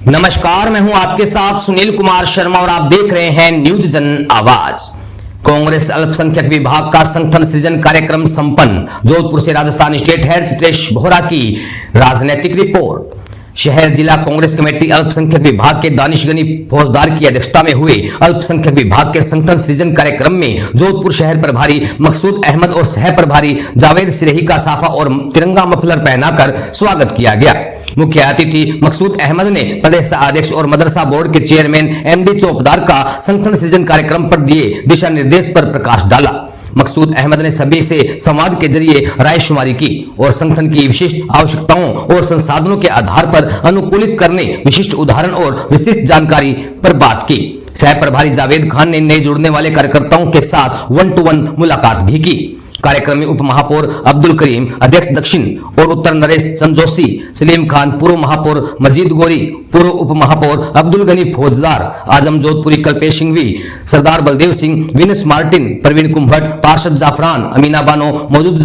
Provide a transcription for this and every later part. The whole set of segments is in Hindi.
नमस्कार, मैं हूं आपके साथ सुनील कुमार शर्मा और आप देख रहे हैं न्यूज जन आवाज। कांग्रेस अल्पसंख्यक विभाग का संगठन सृजन कार्यक्रम संपन्न। जोधपुर से राजस्थान स्टेट हेड चित्रेश बोहरा की राजनीतिक रिपोर्ट। शहर जिला कांग्रेस कमेटी अल्पसंख्यक विभाग के दानिश गनी फौजदार की अध्यक्षता में हुए अल्पसंख्यक विभाग के संगठन सृजन कार्यक्रम में जोधपुर शहर प्रभारी मकसूद अहमद और सह प्रभारी जावेद सिरेही का साफा और तिरंगा मफलर पहनाकर स्वागत किया गया। मुख्य अतिथि मकसूद अहमद ने प्रदेश अध्यक्ष और मदरसा बोर्ड के चेयरमैन एमडी चौपदार का संगठन सृजन कार्यक्रम पर दिए दिशा निर्देश पर प्रकाश डाला। मकसूद अहमद ने सभी से संवाद के जरिए रायशुमारी की और संगठन की विशिष्ट आवश्यकताओं और संसाधनों के आधार पर अनुकूलित करने, विशिष्ट उदाहरण और विस्तृत जानकारी पर बात की। सह प्रभारी जावेद खान ने नए जुड़ने वाले कार्यकर्ताओं के साथ 1-to-1 मुलाकात भी की। कार्यक्रम में उप महापौर अब्दुल करीम, अध्यक्ष दक्षिण और उत्तर नरेश चंद जोशी, सलीम खान, पूर्व महापौर मजीद गोरी, पूर्व उप महापौर अब्दुल गनी फौजदार, आजम जोधपुरी कल्पेश सिंघवी, सरदार बलदेव सिंह, विनस मार्टिन, प्रवीण कुंभट, पार्षद जाफरान, अमीना बानो, मौजूद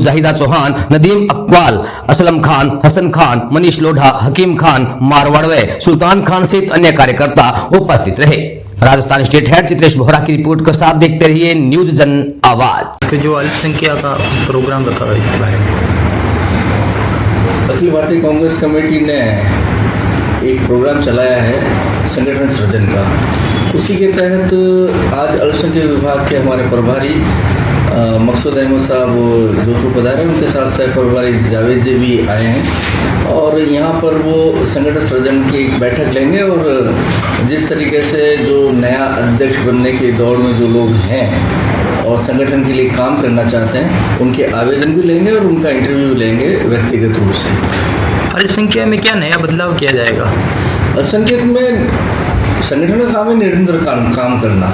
जाहिदा चौहान, नदीम अकवाल, असलम खान, हसन खान, मनीष लोढ़ा, हकीम खान, मारवाड़वे, सुल्तान खान सहित अन्य कार्यकर्ता उपस्थित रहे। राजस्थान स्टेट हेड चित्रेश बोहरा की रिपोर्ट के साथ देखते रहिए न्यूज जन आवाज। जो अल्पसंख्यक का प्रोग्राम रखा हुआ इसके बारे में अखिल भारतीय कांग्रेस कमेटी ने एक प्रोग्राम चलाया है संगठन सृजन का। उसी के तहत आज अल्पसंख्यक विभाग के हमारे प्रभारी मकसूद अहमद साहब जोधपुर पधारे, उनके साथ सह प्रभारी जावेद जी भी आए हैं और यहाँ पर वो संगठन सृजन की एक बैठक लेंगे और जिस तरीके से जो नया अध्यक्ष बनने की दौड़ में जो लोग हैं और संगठन के लिए काम करना चाहते हैं, उनके आवेदन भी लेंगे और उनका इंटरव्यू भी लेंगे व्यक्तिगत रूप से। अल्पसंख्यक में क्या नया बदलाव किया जाएगा? अल्पसंख्यक में संगठन का काम है निरंतर काम करना।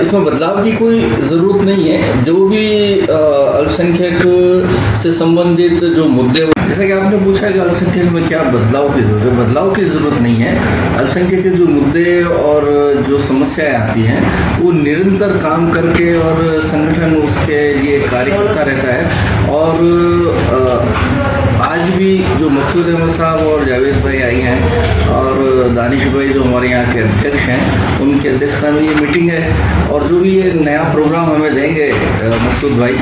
इसमें बदलाव की कोई ज़रूरत नहीं है। जो भी अल्पसंख्यक से संबंधित जो मुद्दे, जैसा कि आपने पूछा कि अल्पसंख्यक में क्या बदलाव की ज़रूरत है, बदलाव की ज़रूरत नहीं है। अल्पसंख्यक के जो मुद्दे और जो समस्याएं आती हैं वो निरंतर काम करके और संगठन उसके लिए कार्य करता रहता है। और आज भी जो मकसूद अहमद साहब और जावेद भाई आई हैं और दानिश भाई जो हमारे यहाँ के अध्यक्ष हैं, उनकी अध्यक्षता में ये मीटिंग है और जो भी ये नया प्रोग्राम हमें देंगे मकसूद भाई,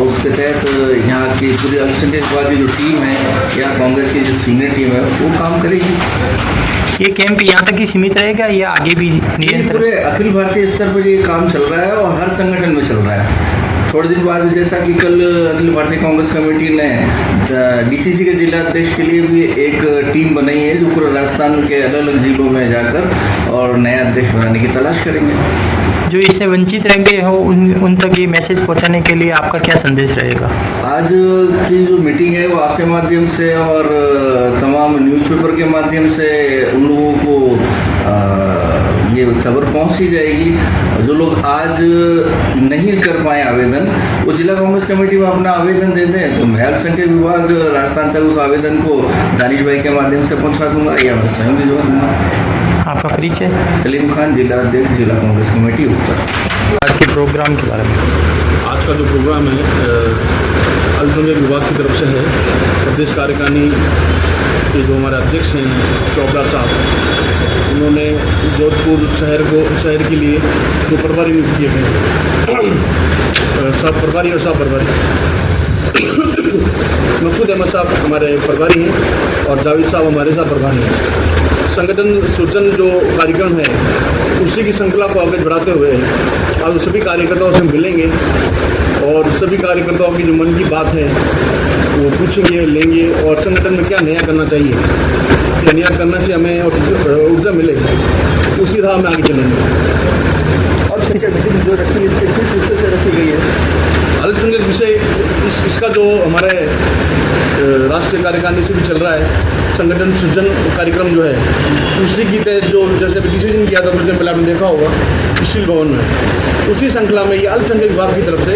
उसके तहत यहाँ की पूरी अल्पसंख्यक विभाग की जो टीम है या कांग्रेस की जो सीनियर टीम है वो काम करेगी। ये कैंप यहाँ तक ही सीमित रहेगा या आगे भी निरंतर? पूरे अखिल भारतीय स्तर पर ये काम चल रहा है और हर संगठन में चल रहा है। थोड़े दिन बाद जैसा कि कल अखिल भारतीय कांग्रेस कमेटी ने डीसीसी के जिला अध्यक्ष के लिए भी एक टीम बनाई है जो पूरे राजस्थान के अलग अलग जिलों में जाकर और नया अध्यक्ष बनाने की तलाश करेंगे। जो इससे वंचित रह गए हो उन तक ये मैसेज पहुंचाने के लिए आपका क्या संदेश रहेगा? आज की जो मीटिंग है वो आपके माध्यम से और तमाम न्यूज़पेपर के माध्यम से उन लोगों को ये खबर पहुंची जाएगी। जो लोग आज नहीं कर पाए आवेदन, वो जिला कांग्रेस कमेटी में अपना आवेदन दे दें तो मैं अल्पसंख्यक विभाग राजस्थान तक उस आवेदन को दानिश भाई के माध्यम से पहुंचा दूंगा या मैं स्वयं भिजवा दूंगा। आपका परिचय? सलीम खान, जिला अध्यक्ष, जिला कांग्रेस कमेटी उत्तर। आज के प्रोग्राम के बारे में? आज का जो प्रोग्राम है अल्पसंख्यक विभाग की तरफ से है। प्रदेश कार्यकारिणी के जो हमारे अध्यक्ष हैं चौपदार साहब, उन्होंने जोधपुर शहर के लिए जो प्रभारी नियुक्त किए गए हैं, सब प्रभारी और सब प्रभारी। मकसूद अहमद साहब हमारे प्रभारी हैं और जावेद साहब हमारे साथ प्रभारी हैं। संगठन सृजन जो कार्यक्रम है उसी की श्रृंखला को आगे बढ़ाते हुए आज सभी कार्यकर्ताओं से मिलेंगे और सभी कार्यकर्ताओं की जो मन की बात है वो पूछेंगे, लेंगे और संगठन में क्या नया करना चाहिए, क्या नया करने से हमें ऊर्जा मिलेगी, उसी राह में आगे चलेंगे। और मीटिंग जो रखी है इसके किस विषय से रखी गई है? अल्पसंख्यक विषय इसका जो हमारे राष्ट्रीय कार्यकारिणी से भी चल रहा है संगठन सृजन कार्यक्रम जो है, उसी की तहत जो जैसे डिसीजन किया था कुछ दिन पहले आपने देखा होगा सुशील भवन में, उसी श्रृंखला में ये अल्पसंख्यक विभाग की तरफ से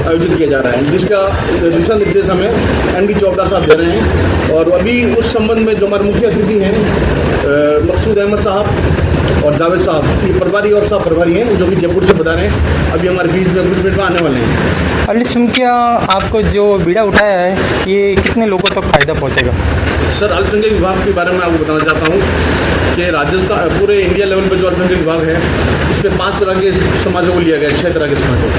आयोजित किया जा रहा है, जिसका दिशा निर्देश हमें एमडी चौपदार साहब दे रहे हैं। और अभी उस संबंध में जो हमारे मुख्य अतिथि हैं मकसूद अहमद साहब और जावेद साहब, ये प्रभारी और सह प्रभारी हैं जो कि जयपुर से बता रहे हैं, अभी हमारे बीच में कुछ मिनट में आने वाले हैं। अल्पसंख्यक आपको जो बीड़ा उठाया है ये कितने लोगों तक फायदा पहुंचेगा? सर, अल्पसंख्यक विभाग के बारे में आपको बताना चाहता हूँ कि राजस्थान पूरे इंडिया लेवल पे जो अल्पसंख्यक विभाग है, इसमें 5 तरह के समाजों को लिया गया है, 6 तरह के समाजों को।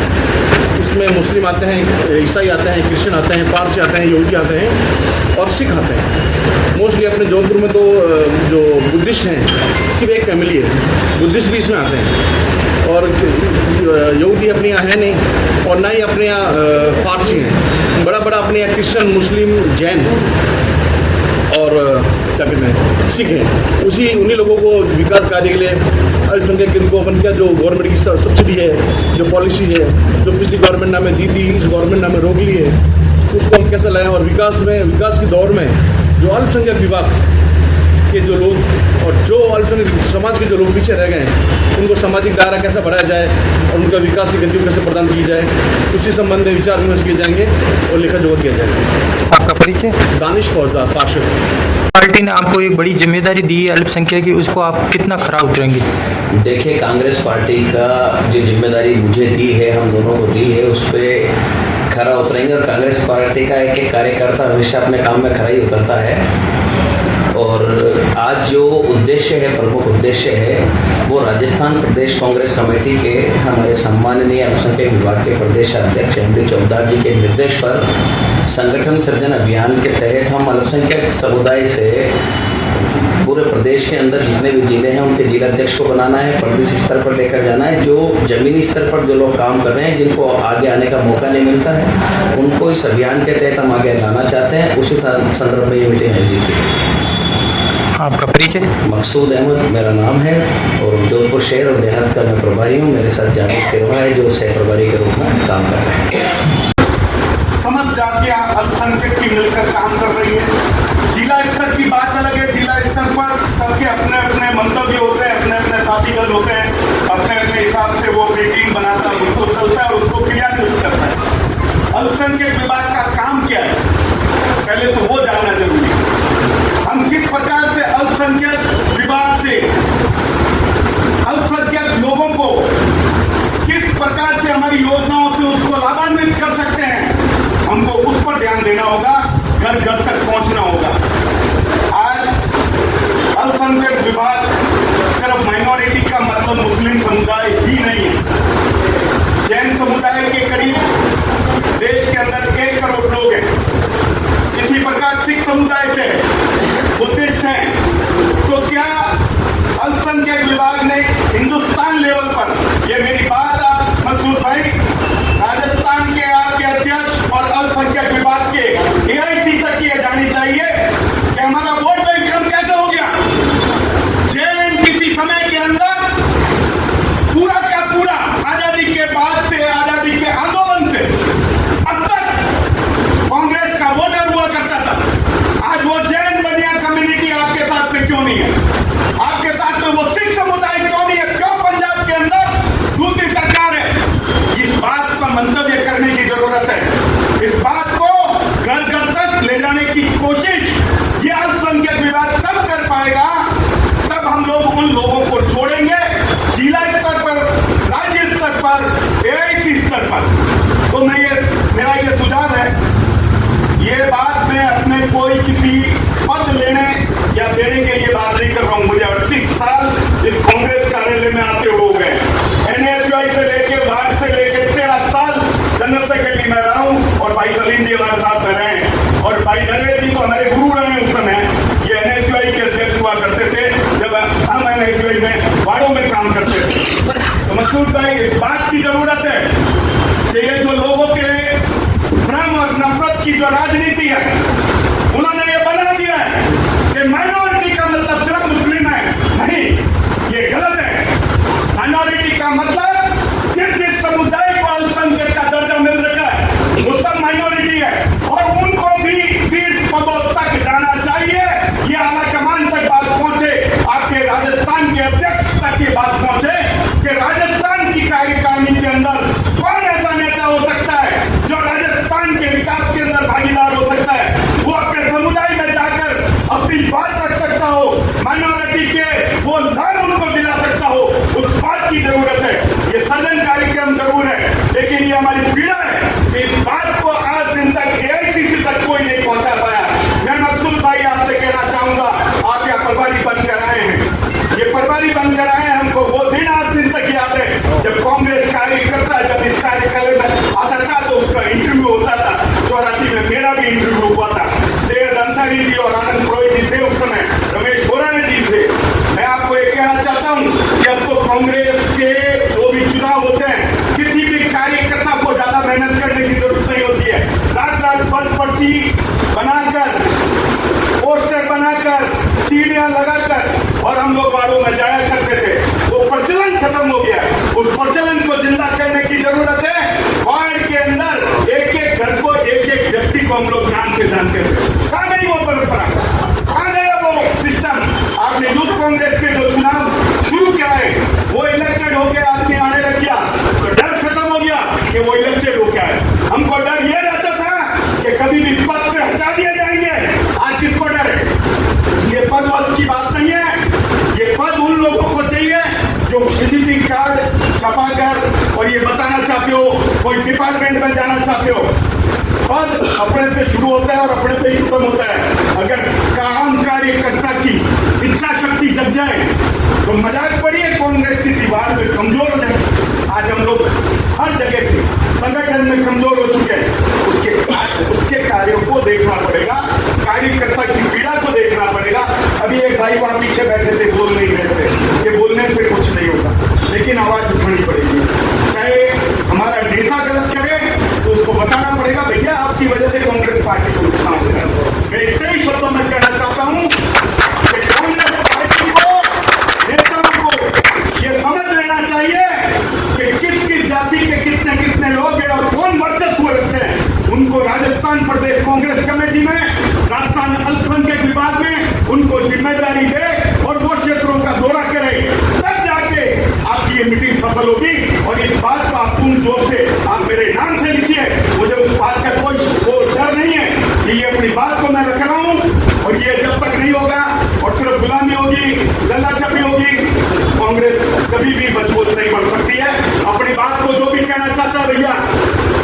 इसमें मुस्लिम आते हैं, ईसाई आते हैं, क्रिश्चियन आते हैं, पारसी आते हैं, यहूदी आते हैं और सिख आते हैं। मोस्टली अपने जोधपुर में तो जो बुद्धिस्ट हैं, सिर्फ एक फैमिली है, बुद्धिस्ट भी इसमें आते हैं और यहूदी अपने यहाँ है नहीं और ना ही अपने यहाँ पारसी हैं। बड़ा अपने यहाँ क्रिश्चियन, मुस्लिम, जैन और क्या कहते हैं सिख हैं। उन्हीं लोगों को विकास कार्य के लिए अल्पसंख्यक इनको अपन क्या जो गवर्नमेंट की सब्सिडी है, जो पॉलिसी है, जो पिछली गवर्नमेंट ने हमें दी थी, इस गवर्नमेंट ने हमें रोक ली है, उसको हम कैसे लाएं और विकास की दौर में जो अल्पसंख्यक विभाग के जो लोग और जो अल्पसंख्यक समाज के जो लोग पीछे रह गए हैं, उनको सामाजिक दायरा कैसे बढ़ाया जाए और उनका विकास की गति कैसे प्रदान की जाए, उसी संबंध में विचार विमर्श किए जाएंगे और लेखा जोखा किया जाएगा। आपका परिचय? दानिश फौजदार, पार्षद। पार्टी ने आपको एक बड़ी जिम्मेदारी दी है अल्पसंख्यक की, उसको आप कितना खरा उतरेंगे? देखिए, कांग्रेस पार्टी का जो जिम्मेदारी मुझे दी है, हम दोनों को दी है, उस पर खरा उतरेंगे। और कांग्रेस पार्टी का एक कार्यकर्ता हमेशा अपने काम में खरा ही उतरता है। और आज जो उद्देश्य है, प्रमुख उद्देश्य है, वो राजस्थान प्रदेश कांग्रेस कमेटी के हमारे सम्माननीय अल्पसंख्यक विभाग के प्रदेश अध्यक्ष एमडी चौधरी जी के निर्देश पर संगठन सृजन अभियान के तहत हम अल्पसंख्यक समुदाय से पूरे प्रदेश के अंदर जितने भी जिले हैं उनके जिलाध्यक्ष को बनाना है, प्रदेश स्तर पर लेकर जाना है। जो जमीनी स्तर पर जो लोग काम कर रहे हैं, जिनको आगे आने का मौका नहीं मिलता है, उनको इस अभियान के तहत हम आगे लाना चाहते हैं। उसी संदर्भ में ये मीटिंग आयोजित की। आपका परिचय? मकसूद अहमद मेरा नाम है और जोधपुर शहर और देहात का मैं प्रभारी हूँ। मेरे साथ जावेद सिरोहा है जो सह प्रभारी के रूप में काम कर रहे हैं। समस्त जातियां अल्पसंख्यक की मिलकर काम कर रही है। जिला स्तर की बात अलग है, जिला स्तर पर सबके अपने अपने मंतव्य होते हैं, अपने अपने साथीगत होते हैं, अपने अपने हिसाब से वो अपनी टीम बनाता है, उसको चलता है और उसको क्रियान्वित करता है। अल्पसंख्यक विभाग का काम क्या है, पहले तो वो जानना जरूरी है। हम किस प्रकार से अल्पसंख्यक विभाग से अल्पसंख्यक लोगों को किस प्रकार से हमारी योजनाओं से उसको लाभान्वित कर सकते हैं, हमको उस पर ध्यान देना होगा, घर घर तक पहुंचना होगा। आज अल्पसंख्यक विभाग सिर्फ माइनॉरिटी का मतलब मुस्लिम समुदाय ही नहीं है। जैन समुदाय के करीब देश के अंदर 1 करोड़ लोग हैं। इसी प्रकार सिख समुदाय से बुद्धिस्ट हैं। तो क्या अल्पसंख्यक विभाग ने हिंदुस्तान लेवल पर, ये मेरी बात आप मकसूद भाई, राजस्थान के आपके अध्यक्ष और अल्पसंख्यक विभाग के AIC तक की जानी चाहिए कि हमारा वोट बैंक कम कैसे हो गया। जैन किसी समय के अंदर पूरा का पूरा आजादी के बाद से, आजादी के आंदोलन से अब तक कांग्रेस का वोटर हुआ करता था। आज वो जैन बनिया कम्युनिटी आपके साथ में क्यों नहीं है? आपके साथ में वो सिख समुदाय क्यों नहीं है? क्यों पंजाब के अंदर दूसरी सरकार है? इस बात का मंतव्य करने की जरूरत है। इस बात को घर घर तक ले जाने की कोशिश ये अल्पसंख्यक विभाग तब कर पाएगा, तब हम लोग उन लोगों को छोड़ेंगे जिला स्तर पर, राज्य स्तर पर, AIC स्तर पर। तो मेरा ये सुझाव है, ये बात मैं अपने कोई किसी पद लेने या देने के लिए बात नहीं कर रहा हूं। मुझे 38 साल इस कांग्रेस कार्यालय में आते हो गए। NSUI से लेके बाहर से लेके 13 साल जनरल सेक्रेटरी में रहा हूं और भाई सलीम जी हमारे साथ में रहे हैं और भाई नरवेद जी तो हमारे गुरु रहे हैं। उस समय ये NSUI के अध्यक्ष हुआ करते थे जब हम NSUI में वार्डों में काम करते थे। तो मकसूद भाई, इस बात की जरूरत है कि ये जो लोगों के भ्रम और नफरत की जो राजनीति है, उन्होंने ये बना दिया है कि माइनॉरिटी का मतलब सिर्फ मुस्लिम है। नहीं, ये गलत है। माइनॉरिटी का मतलब जिस समुदाय को अल्पसंख्यक का दर्जा मिल रखा है वो सब माइनॉरिटी है और उनको भी शीर्ष पदों तक जाना चाहिए। ये आला कमान तक बात पहुंचे, आपके राजस्थान के अध्यक्ष तक ये बात पहुंचे कि राजस्थान की कार्यकारिणी के अंदर कौन ऐसा नेता हो सकता है जो राजस्थान के विकास के अंदर भागीदार हो सकता है, वो अपने समुदाय में जाकर अपनी बात रख सकता हो, माइनॉरिटी के वो लाभ उनको दिला सकता हो। उस बात की जरूरत है। हमको वो दिन आज दिन तक याद है जब कांग्रेस कार्यकर्ता जब इस कार्यकाल में आता था तो उसका इंटरव्यू होता था। 84 में मेरा भी इंटरव्यू हुआ था। सैयद अंसारी जी और आनंद पुरोहित जी थे उस समय, रमेश बोराने जी थे। मैं आपको ये कहना चाहता हूँ कि अब तो कांग्रेस के जो भी चुनाव होते हैं किसी भी कार्यकर्ता को ज्यादा मेहनत करने की जरूरत नहीं होती है। रात रात भर पर्ची बनाकर, पोस्टर बनाकर, सीढ़ियां लगाकर और हम लोग वार्डों में जाया करते थे। वो प्रचलन खत्म हो गया। उस प्रचलन को जिंदा करने की जरूरत है। वार्ड के अंदर एक एक घर को, एक एक व्यक्ति को हम लोग ध्यान से जानते थे। कहाँ गई वो परंपरा, कहाँ गया वो सिस्टम? आपने यूथ कांग्रेस के जो चुनाव शुरू किया है वो इलेक्टेड होकर आदमी आने लग गया तो डर खत्म हो गया कि वो इलेक्टेड हो गया है। हमको डर ये रहता था कि कभी भी पद से हटा दिए जाएंगे। आज किसको डर है? ये पद वद की बात नहीं है। ये पद उन लोगों को चाहिए जो विजिटिंग कार्ड छपाकर और ये बताना चाहते हो कोई डिपार्टमेंट में जाना चाहते हो। पद अपने से शुरू होता है और अपने पे ही खत्म होता है। अगर काम कार्यकर्ता की इच्छा शक्ति जग जाए तो मजाक पड़िए कांग्रेस किसी बात में कमजोर हो जाए। आज हम लोग हर जगह से संगठन में कमजोर हो चुके हैं। उसके कार्यों को देखना पड़ेगा, कार्यकर्ता की पीड़ा को देखना पड़ेगा। अभी एक भाई वहां पीछे बैठे थे, बोल नहीं रहे थे कि बोलने से कुछ नहीं होगा, लेकिन आवाज उठानी पड़ेगी। चाहे हमारा नेता गलत करे तो उसको बताना पड़ेगा भैया आपकी वजह से कांग्रेस पार्टी को नुकसान हो रहा है। मैं इतने ही शब्दों में कहना चाहता हूं कि कांग्रेस पार्टी को, नेताओं को ये समझ लेना चाहिए कि किस किस जाति के कितने कितने लोग हैं और कौन वर्चस्व रखते हैं। उनको राजस्थान प्रदेश कांग्रेस कमेटी में, राजस्थान अल्पसंख्यक विभाग में उनको जिम्मेदारी दे और वो क्षेत्रों का दौरा करे, तब जाके आपकी ये मीटिंग सफल होगी। और इस बात को आप पूर्ण जोर से आप मेरे नाम से लिखिए। मुझे उस बात का कोई डर नहीं है कि ये अपनी बात को मैं रख रहा हूं और ये जब तक नहीं होगा और सिर्फ गुलामी होगी, लल्ला छपी होगी, कांग्रेस कभी भी मजबूत नहीं बन सकती है। अपनी बात को जो भी कहना चाहता है भैया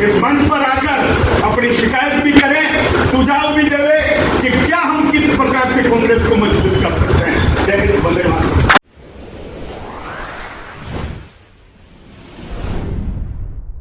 इस मंच पर आकर अपनी शिकायत भी करें, सुझाव भी देवे कि क्या हम किस प्रकार से कांग्रेस को